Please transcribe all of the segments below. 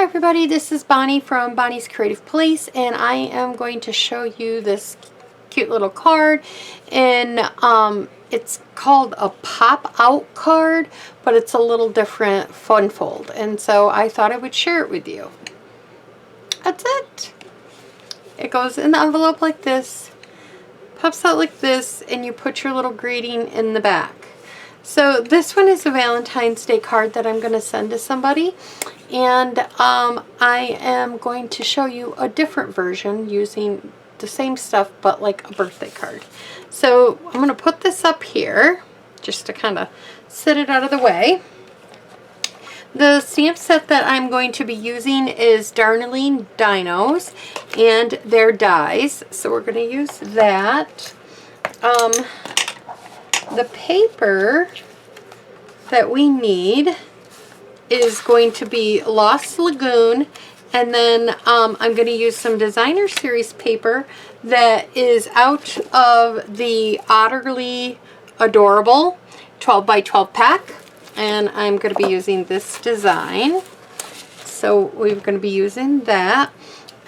everybody, this is Bonnie from Bonnie's Creative Place, and I am going to show you this cute little card, and it's called a pop-out card, but it's a little different fun fold, and so I thought I would share it with you. That's it. It goes in the envelope like this, pops out like this, and you put your little greeting in the back. So this one is a Valentine's Day card that I'm going to send to somebody, and I am going to show you a different version using the same stuff but like a birthday card. So I'm going to put this up here just to kind of set it out of the way. The stamp set that I'm going to be using is Darnaline Dinos and their dies, so we're going to use that. The paper that we need is going to be Lost Lagoon, and then I'm going to use some Designer Series paper that is out of the Otterly Adorable 12 by 12 pack, and I'm going to be using this design. So we're going to be using that.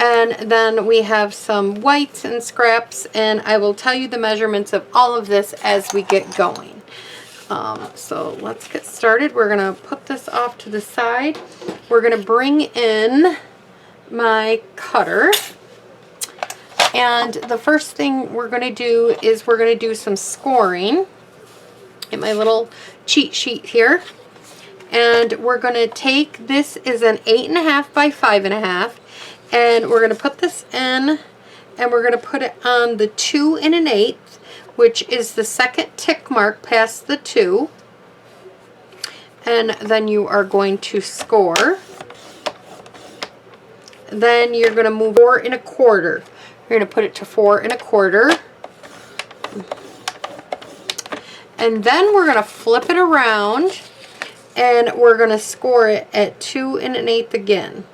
And then we have some whites and scraps, and I will tell you the measurements of all of this as we get going. So let's get started. We're going to put this off to the side. We're going to bring in my cutter. And the first thing we're going to do is we're going to do some scoring. Get my little cheat sheet here. And we're going to take, this is an 8.5 by 5.5. And we're going to put this in, and we're going to put it on the 2 1/8, which is the second tick mark past the 2. And then you are going to score. Then you're going to move 4 1/4. You're going to put it to 4 1/4. And then we're going to flip it around, and we're going to score it at 2 1/8 again.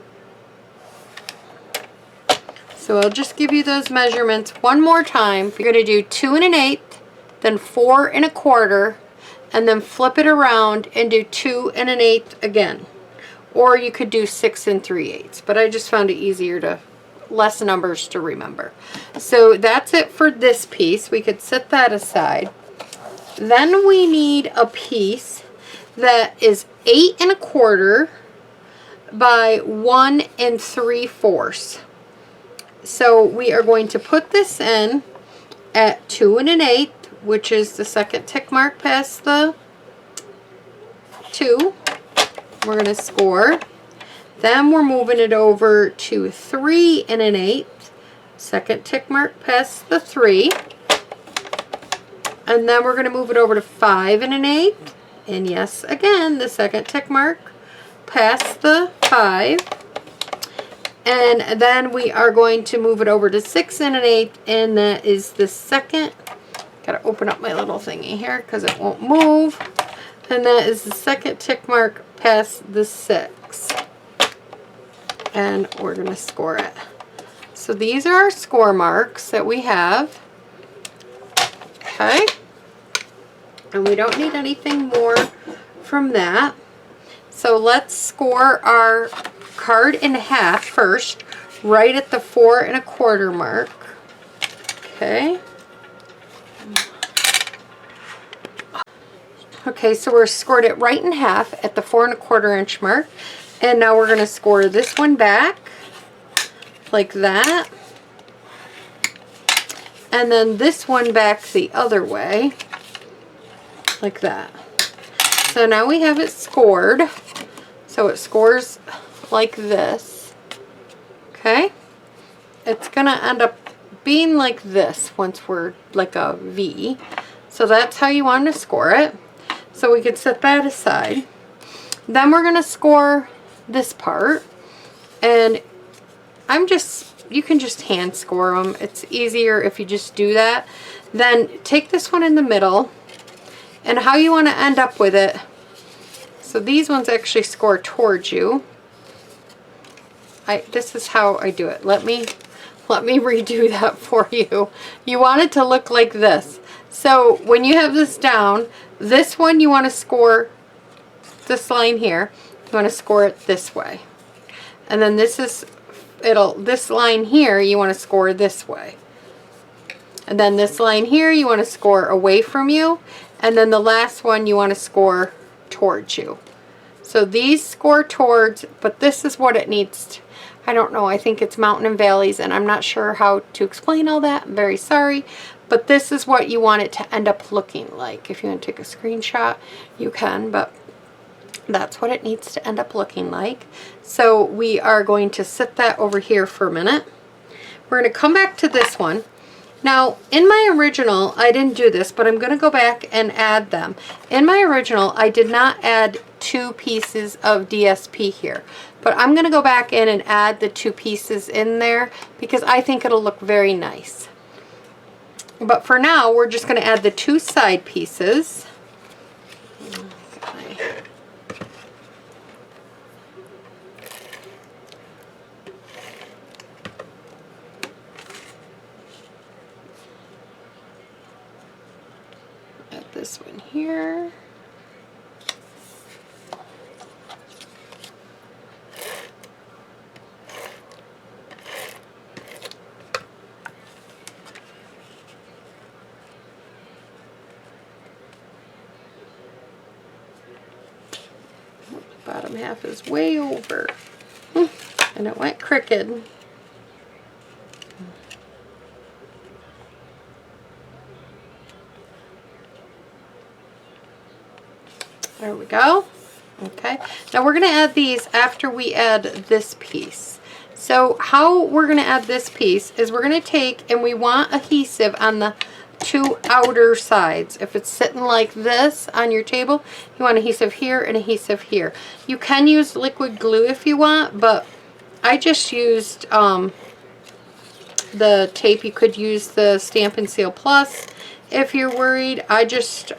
So I'll just give you those measurements one more time. You're going to do 2 1/8, then 4 1/4, and then flip it around and do 2 1/8 again. Or you could do 6 3/8, but I just found it easier to, less numbers to remember. So that's it for this piece. We could set that aside. Then we need a piece that is 8 1/4 by 1 3/4. So we are going to put this in at 2 1/8, which is the second tick mark past the 2. We're going to score. Then we're moving it over to 3 1/8, second tick mark past the 3. And then we're going to move it over to 5 1/8, and yes, again, the second tick mark past the 5. And then we are going to move it over to 6 1/8, and that is the second. Gotta open up my little thingy here because it won't move. And that is the second tick mark past the 6. And we're gonna score it. So these are our score marks that we have. Okay. And we don't need anything more from that. So let's score our card in half first, right at the 4 1/4 mark. Okay. Okay, so we're scored it right in half at the 4 1/4 inch mark. And now we're going to score this one back like that. And then this one back the other way like that. So now we have it scored. So it scores like this. Okay? It's going to end up being like this once we're like a V. So that's how you want to score it. So we could set that aside. Then we're going to score this part. And you can just hand score them. It's easier if you just do that. Then take this one in the middle. And how you want to end up with it. So these ones actually score towards you. This is how I do it. Let me redo that for you. You want it to look like this. So when you have this down, this one you want to score this line here. You want to score it this way. And then this is, this line here, you want to score this way. And then this line here, you want to score away from you. And then the last one, you want to score towards you. So these score towards, but this is what it needs to, I don't know, I think it's mountain and valleys, and I'm not sure how to explain all that. I'm very sorry. But this is what you want it to end up looking like. If you want to take a screenshot, you can, but that's what it needs to end up looking like. So we are going to set that over here for a minute. We're going to come back to this one. Now, in my original, I didn't do this, but I'm going to go back and add them. In my original, I did not add 2 pieces of DSP here, but I'm going to go back in and add the 2 pieces in there because I think it'll look very nice. But for now, we're just going to add the 2 side pieces. Okay. Add this one here. Bottom half is way over. And it went crooked. There we go. Okay. Now we're going to add these after we add this piece. So how we're going to add this piece is we're going to take, and we want adhesive on the 2 outer sides. If it's sitting like this on your table, you want adhesive here and adhesive here. You can use liquid glue if you want, but I just used the tape. You could use the Stampin' Seal Plus if you're worried. I just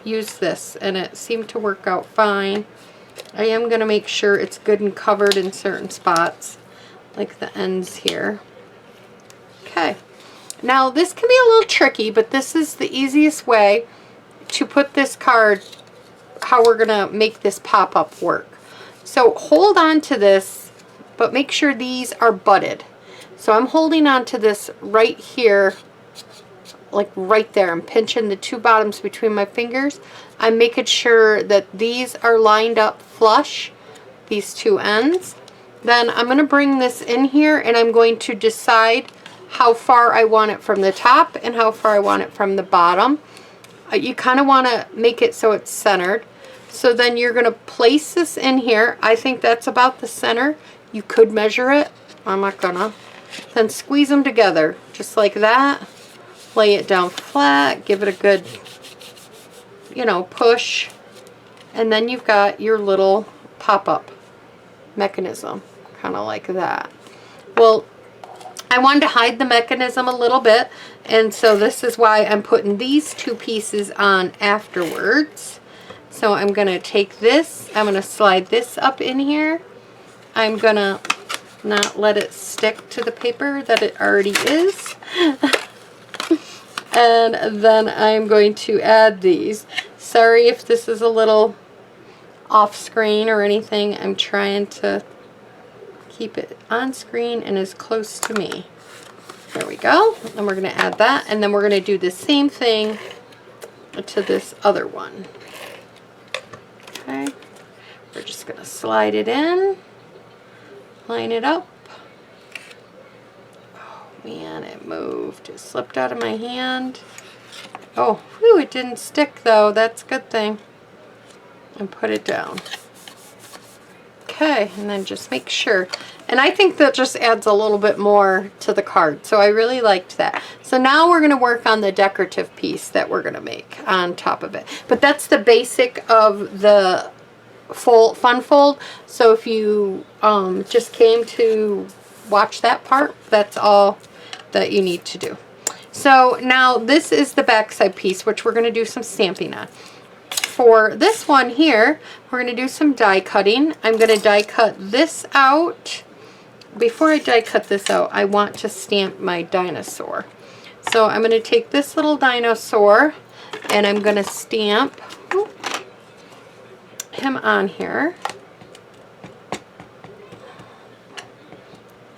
used this and it seemed to work out fine. I am going to make sure it's good and covered in certain spots, like the ends here. Okay. Now this can be a little tricky, but this is the easiest way to put this card, how we're going to make this pop-up work. So hold on to this, but make sure these are butted. So I'm holding on to this right here, like right there. I'm pinching the 2 bottoms between my fingers. I'm making sure that these are lined up flush, these 2 ends. Then I'm going to bring this in here and I'm going to decide how far I want it from the top and how far I want it from the bottom. You kind of want to make it so it's centered. So then you're going to place this in here. I think that's about the center. You could measure it. I'm not gonna. Then squeeze them together just like that. Lay it down flat. Give it a good, you know, push. And then you've got your little pop-up mechanism, kind of like that. Well, I wanted to hide the mechanism a little bit, and so this is why I'm putting these 2 pieces on afterwards. So I'm going to take this, I'm going to slide this up in here. I'm going to not let it stick to the paper that it already is. And then I'm going to add these. Sorry if this is a little off screen or anything. I'm trying to keep it on screen and as close to me. There we go. And we're going to add that, and then we're going to do the same thing to this other one. Okay. We're just going to slide it in, line it up. Oh man, it moved. It slipped out of my hand. Oh, whew, it didn't stick though. That's a good thing. And put it down. Okay, and then just make sure. And I think that just adds a little bit more to the card. So I really liked that. So now we're going to work on the decorative piece that we're going to make on top of it. But that's the basic of the fun fold. So if you just came to watch that part, that's all that you need to do. So now this is the backside piece, which we're going to do some stamping on. For this one here, we're going to do some die cutting. I'm going to die cut this out. Before I die cut this out, I want to stamp my dinosaur. So I'm going to take this little dinosaur and I'm going to stamp him on here.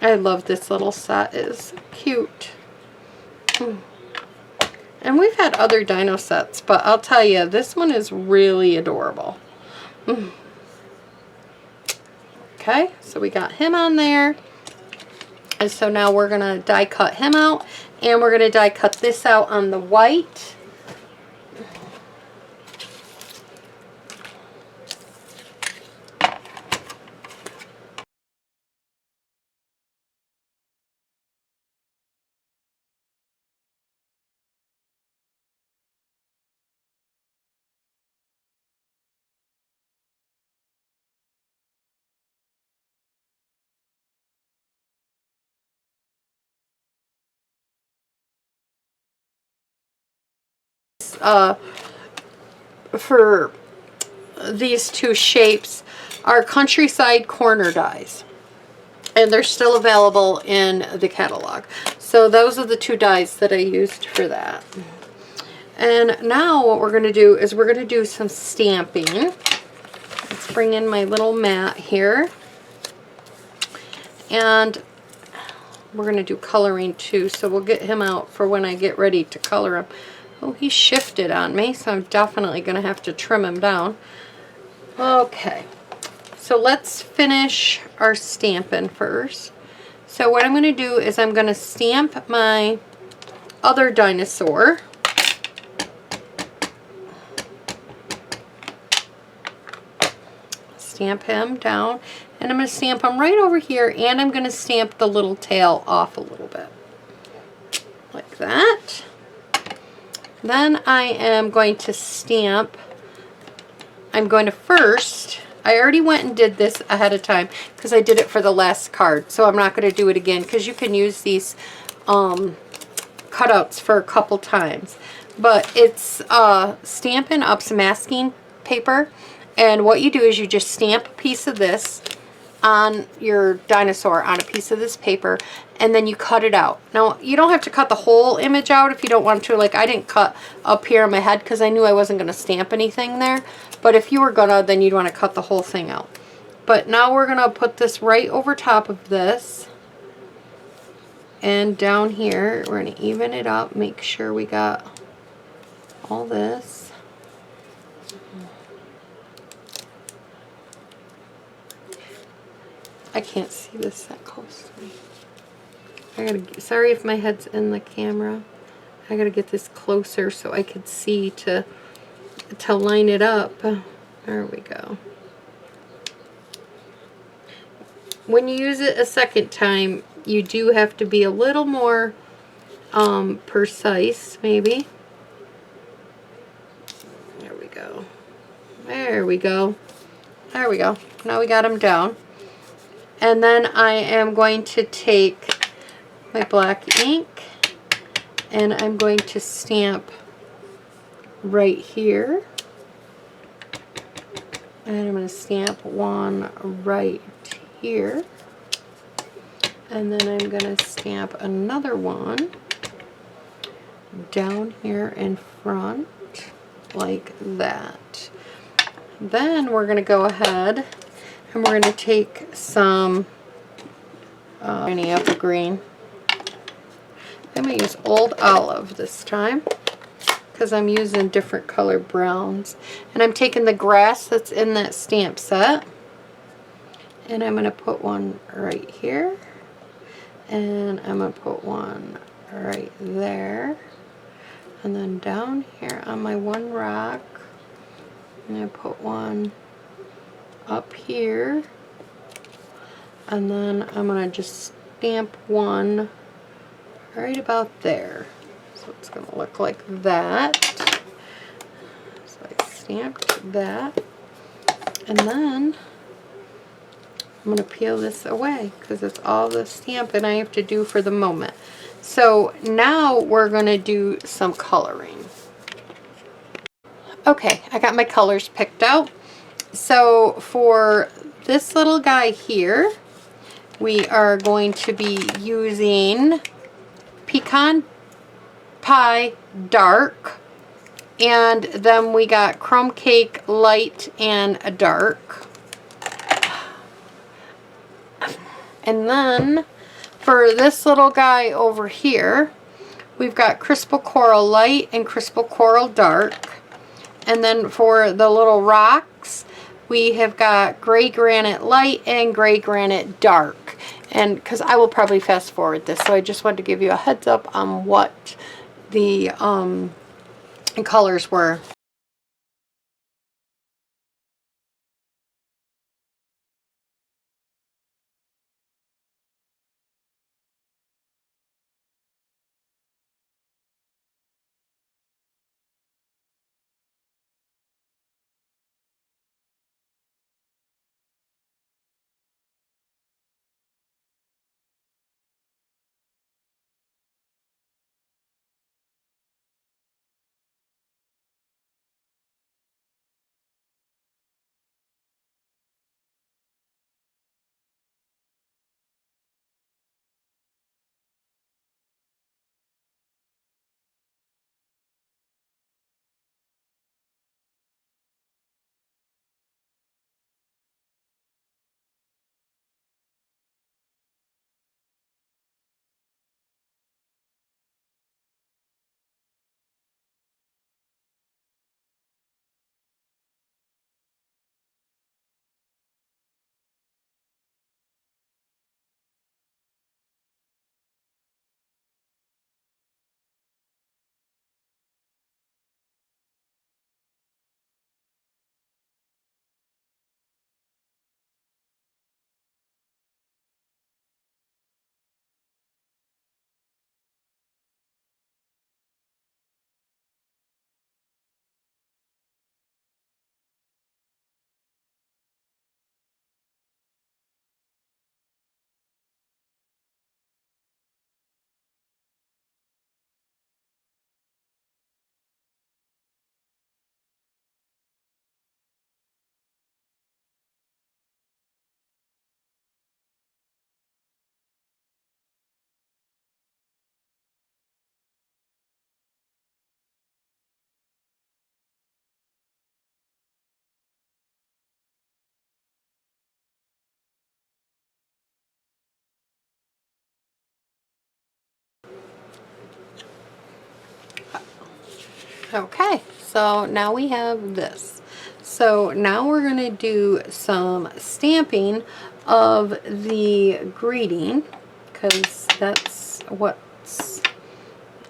I love this little set. It's cute. And we've had other dino sets, but I'll tell you, this one is really adorable. Okay, so we got him on there. And so now we're going to die cut him out. And we're going to die cut this out on the white. For these two shapes are Countryside Corner dies, and they're still available in the catalog. So those are the two dies that I used for that. And now what we're going to do is we're going to do some stamping. Let's bring in my little mat here, and we're going to do coloring too, so we'll get him out for when I get ready to color him. Oh, he shifted on me, so I'm definitely going to have to trim him down. Okay, so let's finish our stamping first. So what I'm going to do is I'm going to stamp my other dinosaur. Stamp him down, and I'm going to stamp him right over here, and I'm going to stamp the little tail off a little bit. Like that. Then I am going to stamp, I'm going to first, I already went and did this ahead of time because I did it for the last card, so I'm not going to do it again because you can use these cutouts for a couple times. But it's Stampin' Up's masking paper, and what you do is you just stamp a piece of this on your dinosaur on a piece of this paper, and then you cut it out. Now, you don't have to cut the whole image out if you don't want to. Like, I didn't cut up here on my head because I knew I wasn't going to stamp anything there. But if you were going to, then you'd want to cut the whole thing out. But now we're going to put this right over top of this. And down here, we're going to even it up, make sure we got all this. I can't see this that close to me. Sorry if my head's in the camera. I gotta get this closer so I could see to line it up. There we go. When you use it a second time, you do have to be a little more precise, maybe. There we go. There we go. There we go. Now we got them down. And then I am going to take my black ink and I'm going to stamp right here. And I'm going to stamp one right here. And then I'm going to stamp another one down here in front like that. Then we're going to go ahead and we're going to take some any of the green. I'm going to use Old Olive this time because I'm using different color browns. And I'm taking the grass that's in that stamp set. And I'm going to put one right here. And I'm going to put one right there. And then down here on my one rock, I'm going to put one up here, and then I'm going to just stamp one right about there. So it's going to look like that. So I stamped that, and then I'm going to peel this away because it's all the stamping I have to do for the moment. So now we're going to do some coloring. Okay, I got my colors picked out. So for this little guy here, we are going to be using Pecan Pie Dark, and then we got Crumb Cake Light and a Dark. And then For this little guy over here, we've got Crystal Coral Light and Crystal Coral Dark. And then for the little rocks, we have got Gray Granite Light and Gray Granite Dark. And because I will probably fast forward this, so I just wanted to give you a heads up on what the colors were. Okay, so now we have this. So now we're going to do some stamping of the greeting, because that's what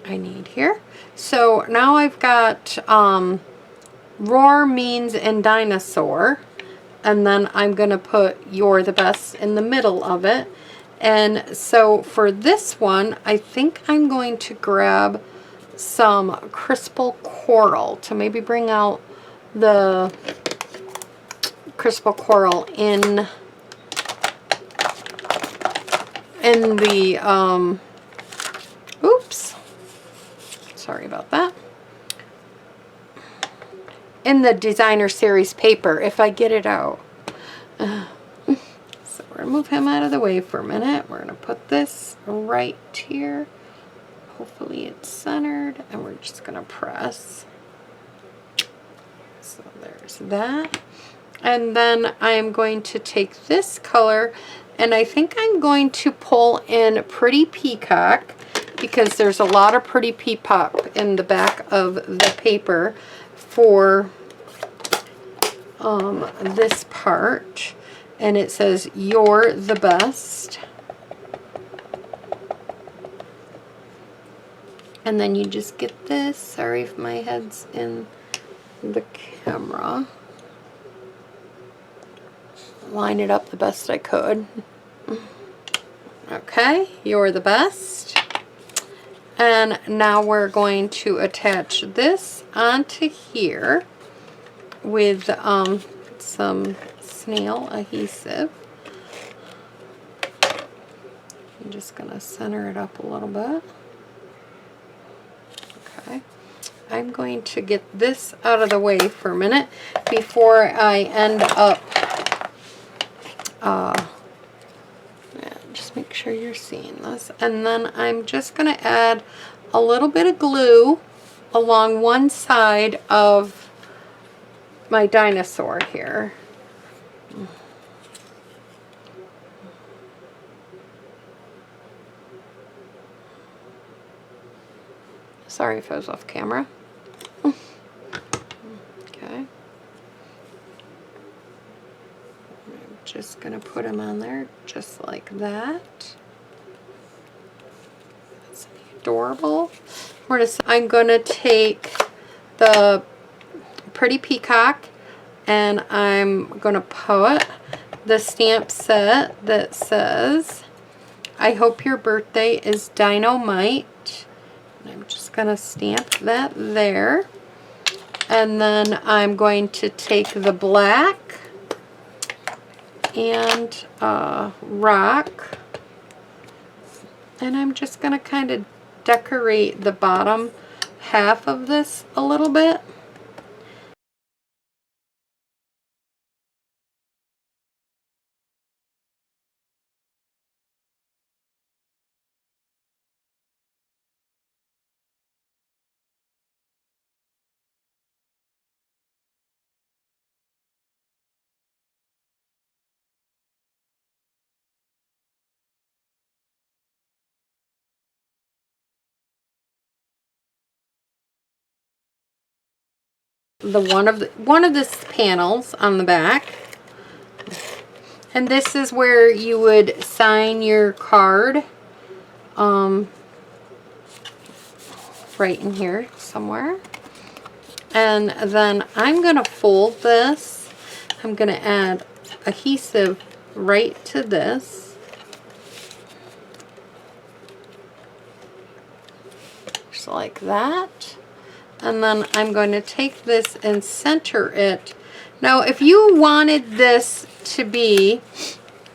I need here. So now I've got roar, means, and dinosaur, and then I'm going to put you're the best in the middle of it. And so for this one, I think I'm going to grab some Crystal Coral to maybe bring out the Crystal Coral in the oops, sorry about that, in the designer series paper if I get it out. So we're gonna move him out of the way for a minute. We're gonna put this right here. Hopefully it's centered, and we're just going to press. So there's that. And then I'm going to take this color, and I think I'm going to pull in Pretty Peacock, because there's a lot of Pretty Peacock in the back of the paper for this part. And it says, you're the best. And then you just get this. Sorry if my head's in the camera. Line it up the best I could. Okay, you're the best. And now we're going to attach this onto here with some snail adhesive. I'm just going to center it up a little bit. Okay, I'm going to get this out of the way for a minute before I end up, just make sure you're seeing this. And then I'm just going to add a little bit of glue along one side of my dinosaur here. Sorry if I was off camera. Okay. I'm just going to put them on there just like that. That's adorable. I'm going to take the Pretty Peacock and I'm going to put the stamp set that says, I hope your birthday is dynamite. And I'm just going to stamp that there. And then I'm going to take the black and rock. And I'm just going to kind of decorate the bottom half of this a little bit. One of the panels on the back, and this is where you would sign your card, right in here somewhere. And then I'm gonna fold this. I'm gonna add adhesive right to this, just like that. And then I'm going to take this and center it. Now, if you wanted this to be,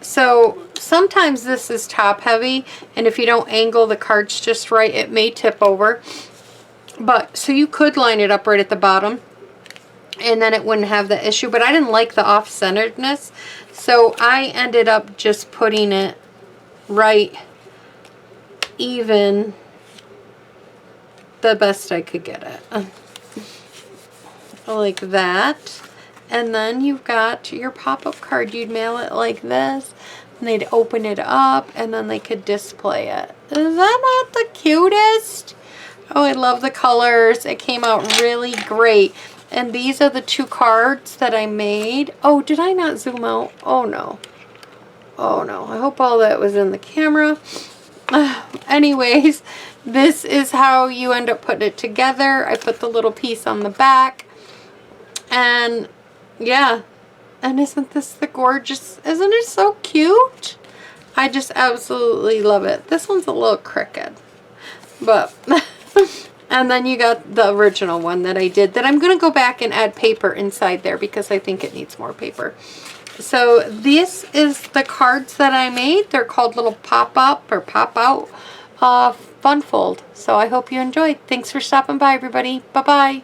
so sometimes this is top heavy, and if you don't angle the cards just right, it may tip over. But, so you could line it up right at the bottom, and then it wouldn't have the issue. But I didn't like the off-centeredness, so I ended up just putting it right even the best I could get it. Like that. And then you've got your pop-up card. You'd mail it like this, and they'd open it up, and then they could display it. Is that not the cutest? Oh, I love the colors. It came out really great. And these are the 2 cards that I made. Oh, did I not zoom out? Oh, no. Oh, no. I hope all that was in the camera. Anyways, this is how you end up putting it together. I put the little piece on the back. And yeah, and isn't this the gorgeous, isn't it so cute? I just absolutely love it. This one's a little crooked, but and then you got the original one that I did that I'm going to go back and add paper inside there because I think it needs more paper. So this is the cards that I made. They're called little pop-up or pop-out fun fold. So I hope you enjoyed. Thanks for stopping by, everybody. Bye-bye.